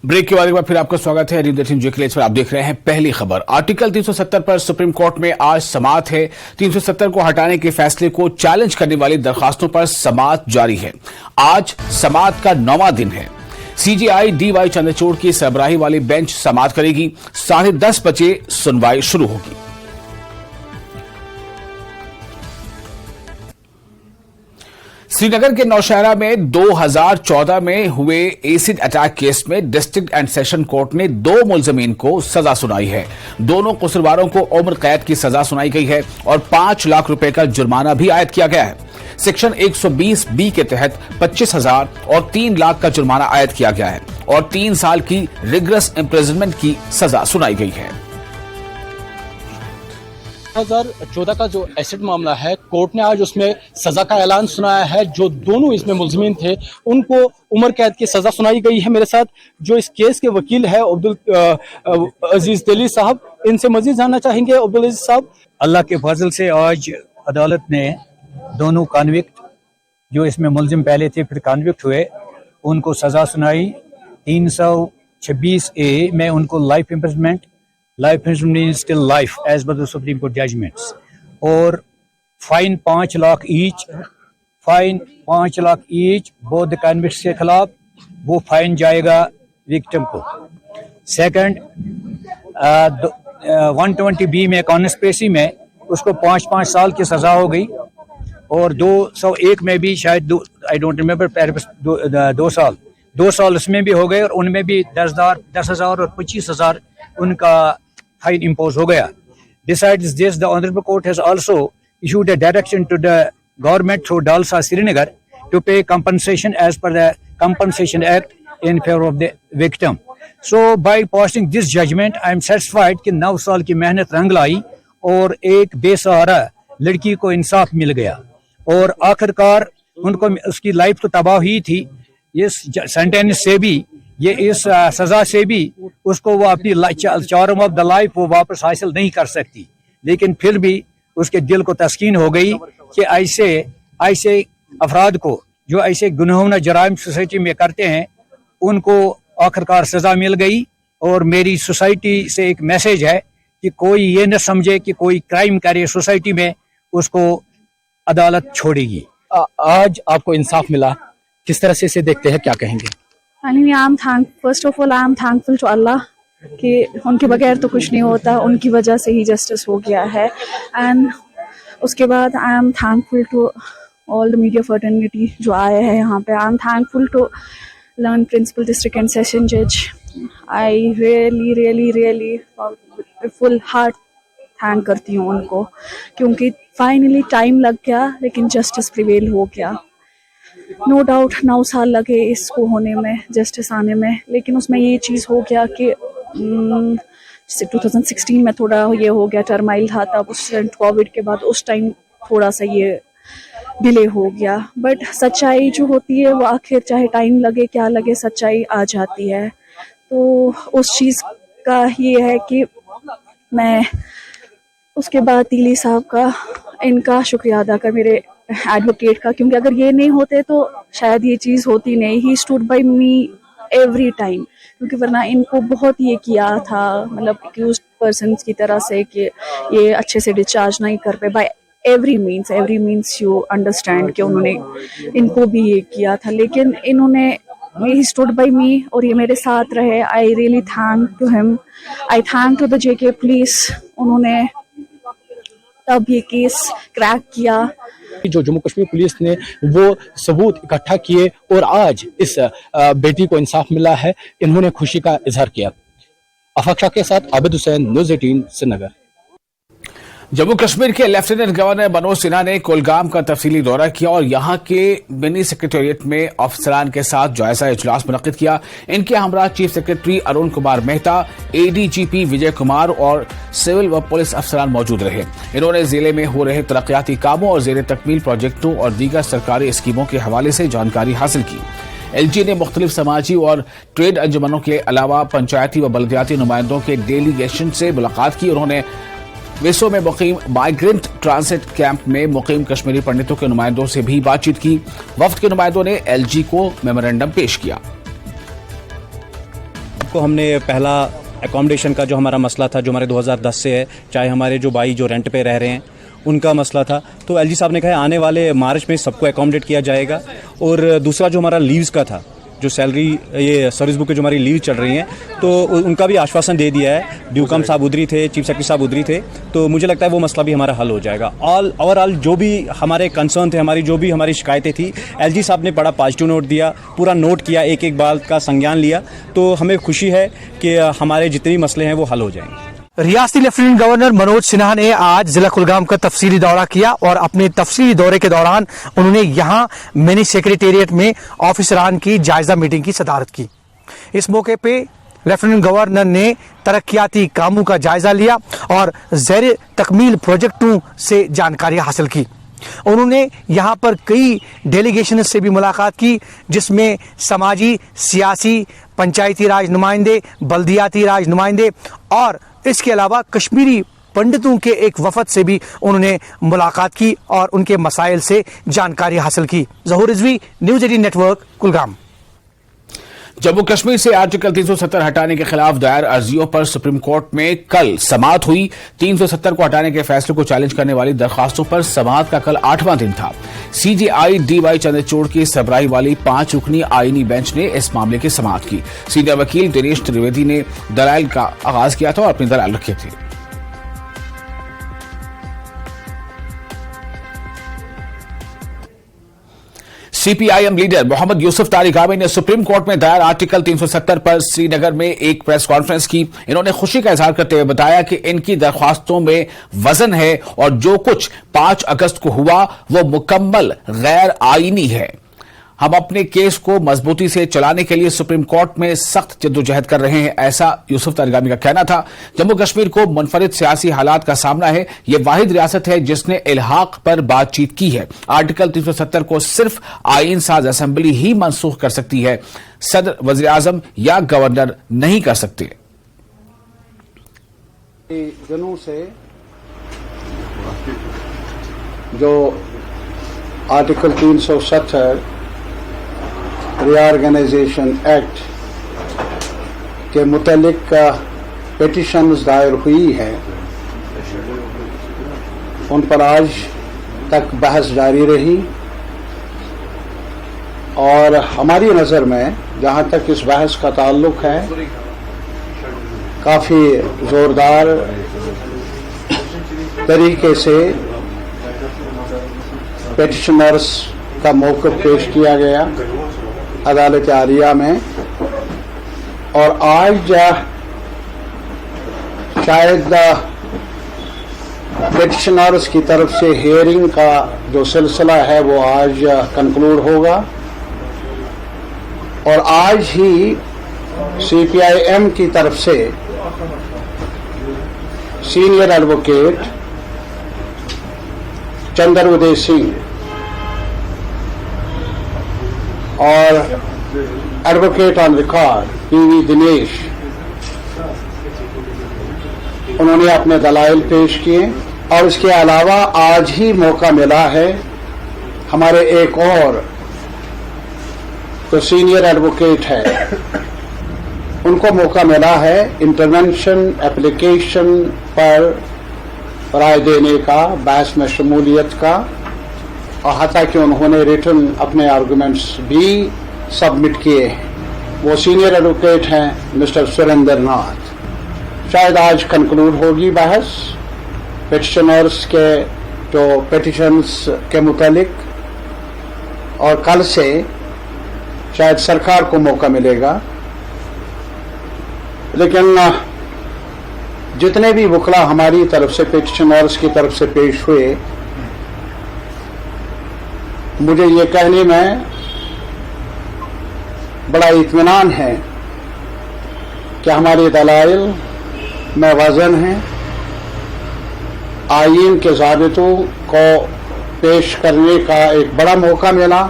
Break के बाद एक बार फिर आपका स्वागत है। न्यूज़ 18 JK पर आप देख रहे हैं पहली खबर। आर्टिकल 370 पर सुप्रीम कोर्ट में आज समाअत है। 370 को हटाने के फैसले को चैलेंज करने वाली दरखास्तों पर समाअत जारी है। आज समाअत का 9वां दिन है। CJI DY चंद्रचूड़ की सरबराही वाली बेंच समाअत करेगी। 10:30 बजे सुनवाई शुरू होगी। श्रीनगर के नौशहरा में 2014 में हुए एसिड अटैक केस में डिस्ट्रिक्ट एंड सेशन कोर्ट ने 2 मुलजमीन को सजा सुनाई है। दोनों कसूरवारों को उम्र कैद की सजा सुनाई गई है और 5 लाख रुपए का जुर्माना भी आयद किया गया है। सेक्शन 120B के तहत 25,000 और 3 लाख का जुर्माना आयद किया गया है और 3 साल की रिगरस इम्प्रिजनमेंट की सजा सुनाई गई है। 2014 का जो एसिड मामला है, कोर्ट ने आज उसमें सजा का ऐलान सुनाया है। जो दोनों इसमें मुलजिमीन थे उनको उम्र कैद की सजा सुनाई गई है। मेरे साथ जो इस केस के वकील है अब्दुल अजीज तेली साहब, इनसे मजीद जानना चाहेंगे। अब्दुल अजीज साहब, अल्लाह के फजल से आज अदालत ने दोनों कॉन्विक्ट जो इसमें मुलजिम पहले थे फिर कॉन्विक्ट हुए उनको सजा सुनाई। 326A में उनको life imprisonment still life as per the supreme court judgements, और fine 5 lakh each both the convicts के खिलाफ। वो फाइन जाएगा विक्टिम को। सेकंड, 120B में कॉन्स्पिरेसी में उसको 5 साल की सजा हो गई और 201 में भी शायद आई डोंट रिमेम्बर 2 साल उसमें भी हो गए और उनमें भी 10,000 और 25,000 उनका फाइन इम्पोज हो गया। Besides this, the Honorable Court has also issued a direction to the government through Dalsa Srinagar to pay compensation as per the Compensation Act in favor of the victim. So by passing this judgment, I am satisfied कि 9 साल की मेहनत रंग लाई और एक बेसहारा लड़की को इंसाफ मिल गया और आखिरकार उनको उसकी लाइफ तो तबाह ही थी। इस सेंटेंस से भी ये इस सजा से भी उसको वो अपनी चार्म ऑफ द लाइफ वो वापस हासिल नहीं कर सकती, लेकिन फिर भी उसके दिल को तस्कीन हो गई कि ऐसे अफराद को जो ऐसे गुनाहों जराइम सोसाइटी में करते हैं उनको आखिरकार सजा मिल गई। और मेरी सोसाइटी से एक मैसेज है कि कोई ये न समझे कि कोई क्राइम करे सोसाइटी में उसको अदालत छोड़ेगी। आज आपको इंसाफ मिला, किस तरह से इसे देखते हैं, क्या कहेंगे? First of all I am thankful to Allah कि उनके बगैर तो कुछ नहीं होता, उनकी वजह से ही जस्टिस हो गया है। एंड उसके बाद I am thankful to all the media fraternity जो आए हैं यहाँ पे। I am thankful to learned principal district and session जज। I really full heart thank करती हूँ उनको, क्योंकि फाइनली टाइम लग गया लेकिन जस्टिस प्रिवेल हो गया। नो डाउट 9 साल लगे इसको होने में, जस्टिस आने में, लेकिन उसमें ये चीज़ हो गया कि 2016 में थोड़ा ये हो गया, टर्माइल था तब, उस कोविड के बाद उस टाइम थोड़ा सा ये डिले हो गया। बट सच्चाई जो होती है वो आखिर चाहे टाइम लगे क्या लगे सच्चाई आ जाती है। तो उस चीज़ का ये है कि मैं उसके बाद तीली साहब का इनका शुक्रिया अदा कर, मेरे एडवोकेट का, क्योंकि अगर ये नहीं होते तो शायद ये चीज़ होती नहीं। He stood by me every time, क्योंकि वरना इनको बहुत ये किया था, मतलब एक्यूज्ड पर्सन की तरह से कि ये अच्छे से डिस्चार्ज नहीं कर पाए। By every means you understand कि उन्होंने इनको भी ये किया था, लेकिन इन्होंने ही स्टूड बाय मी और ये मेरे साथ रहे। I really thank to him. I thank to the JK police, उन्होंने तब ये केस क्रैक किया। जो जम्मू कश्मीर पुलिस ने वो सबूत इकट्ठा किए और आज इस बेटी को इंसाफ मिला है, इन्होंने खुशी का इजहार किया। अफाक के साथ आबिद हुसैन, न्यूज़ 18 श्रीनगर। जम्मू कश्मीर के लेफ्टिनेंट गवर्नर मनोज सिन्हा ने कुलगाम का तफसीली दौरा किया और यहां के मिनी सेक्रेटेरिएट में अफसरान के साथ जायजा इजलास मुनक्किद किया। इनके हमरा chief secretary Arun Kumar Mehta, ADGP Vijay Kumar और सिविल व पुलिस अफसरान मौजूद रहे। इन्होंने जिले में हो रहे तरक्याती कामों और जेर तकमील प्रोजेक्टों और दीगर सरकारी स्कीमों के हवाले से जानकारी हासिल की। LG ने मुख्तलिफ समाजी और ट्रेड अंजुमनों के अलावा पंचायती व बल्दियाती नुमाइंदों के डेलीगेशन से मुलाकात की। उन्होंने वेसो में मुकीम माइग्रेंट ट्रांसिट कैंप में मुकीम कश्मीरी पंडितों के नुमाइंदों से भी बातचीत की। वफ्द के नुमाइंदों ने LG को मेमोरेंडम पेश किया। کو ہم نے پہلا اکاموڈیشن کا جو ہمارا مسئلہ تھا جو ہمارے 2010 سے ہے, چاہے ہمارے جو بھائی جو رینٹ پہ رہ رہے ہیں ان کا مسئلہ تھا, تو ایل جی صاحب نے کہا آنے والے مارچ میں سب کو اکاموڈیٹ کیا جائے گا. اور دوسرا جو ہمارا لیوز کا تھا, جو سیلری یہ سروس بک کے جو ہماری لیو چل رہی ہیں, تو ان کا بھی آشواسن دے دیا ہے. ڈیوکم صاحب ادھری تھے, چیف سیکرٹری صاحب ادھری تھے, تو مجھے لگتا ہے وہ مسئلہ بھی ہمارا حل ہو جائے گا. اوور آل جو بھی ہمارے کنسرن تھے, ہماری جو بھی ہماری شکایتیں تھیں, ایل جی صاحب نے بڑا پازیٹیو نوٹ دیا, پورا نوٹ کیا, ایک ایک بات کا سنجان لیا. تو ہمیں خوشی ہے کہ ہمارے جتنے بھی مسئلے ہیں وہ حل ہو جائیں گے. ریاستی لیفٹیننٹ گورنر منوج سنہا نے آج ضلع کلگام کا تفصیلی دورہ کیا اور اپنے تفصیلی دورے کے دوران انہوں نے یہاں منی سیکریٹریٹ میں آفیسران کی جائزہ میٹنگ کی صدارت کی. اس موقع پہ لیفٹیننٹ گورنر نے ترقیاتی کاموں کا جائزہ لیا اور زیر تکمیل پروجیکٹوں سے جانکاری حاصل کی. انہوں نے یہاں پر کئی ڈیلیگیشن سے بھی ملاقات کی, جس میں سماجی, سیاسی, پنچایتی راج نمائندے, بلدیاتی راج نمائندے اور اس کے علاوہ کشمیری پنڈتوں کے ایک وفد سے بھی انہوں نے ملاقات کی اور ان کے مسائل سے جانکاری حاصل کی. Zahoor Rizvi, news 18 network, Kulgam. Jammu Kashmir سے آرٹیکل 370 ہٹانے کے خلاف دائر عرضیوں پر سپریم کورٹ میں کل سماعت ہوئی. 370 کو ہٹانے کے فیصلے کو چیلنج کرنے والی درخواستوں پر سماعت کا کل 8واں دن تھا. سی جے آئی ڈی وائی چندرچوڑ کی سربراہی والی 5 رکنی آئینی بینچ نے اس معاملے کی سماعت کی. سینئر وکیل دنیش ترویدی نے دلائل کا آغاز کیا تھا اور اپنے دلائل رکھے تھے. سی پی آئی ایم لیڈر محمد یوسف طارق عامر نے سپریم کورٹ میں دائر آرٹیکل 370 پر سری نگر میں ایک پریس کانفرنس کی. انہوں نے خوشی کا اظہار کرتے ہوئے بتایا کہ ان کی درخواستوں میں وزن ہے اور جو کچھ 5 اگست کو ہوا وہ مکمل غیر آئینی ہے. ہم اپنے کیس کو مضبوطی سے چلانے کے لیے سپریم کورٹ میں سخت جدوجہد کر رہے ہیں, ایسا یوسف طارق عامر کا کہنا تھا. جموں کشمیر کو منفرد سیاسی حالات کا سامنا ہے. یہ واحد ریاست ہے جس نے الحاق پر بات چیت کی ہے. آرٹیکل 370 کو صرف آئین ساز اسمبلی ہی منسوخ کر سکتی ہے, صدر, وزیر اعظم یا گورنر نہیں کر سکتے. دنوں سے جو آرٹیکل 370 ری آرگنائزیشن ایکٹ کے متعلق پیٹیشنز دائر ہوئی ہے, ان پر آج تک بحث جاری رہی. اور ہماری نظر میں جہاں تک اس بحث کا تعلق ہے, کافی زوردار طریقے سے پیٹیشنرز کا موقف پیش کیا گیا عدالت عالیہ میں. اور آج شاید پیٹیشنرز کی طرف سے ہیئرنگ کا جو سلسلہ ہے وہ آج کنکلوڈ ہوگا. اور آج ہی سی پی آئی ایم کی طرف سے سینئر ایڈوکیٹ چندر ادے سنگھ اور ایڈوکیٹ آن ریکارڈ پی وی دنیش, انہوں نے اپنے دلائل پیش کیے. اور اس کے علاوہ آج ہی موقع ملا ہے ہمارے ایک اور جو سینئر ایڈوکیٹ ہے, ان کو موقع ملا ہے انٹرونشن اپلیکیشن پر رائے دینے کا, بحث میں شمولیت کا, اور حتیٰ کہ انہوں نے ریٹن اپنے آرگومنٹس بھی سبمٹ کیے ہیں. وہ سینئر ایڈوکیٹ ہیں مسٹر سریندر ناتھ. شاید آج کنکلوڈ ہوگی بحث پیٹیشنرز کے جو پیٹیشنز کے متعلق, اور کل سے شاید سرکار کو موقع ملے گا. لیکن جتنے بھی وکلا ہماری طرف سے پیٹیشنرز کی طرف سے پیش ہوئے, مجھے یہ کہنے میں بڑا اطمینان ہے کہ ہمارے دلائل میں وزن ہیں. آئین کے ضابطوں کو پیش کرنے کا ایک بڑا موقع ملا.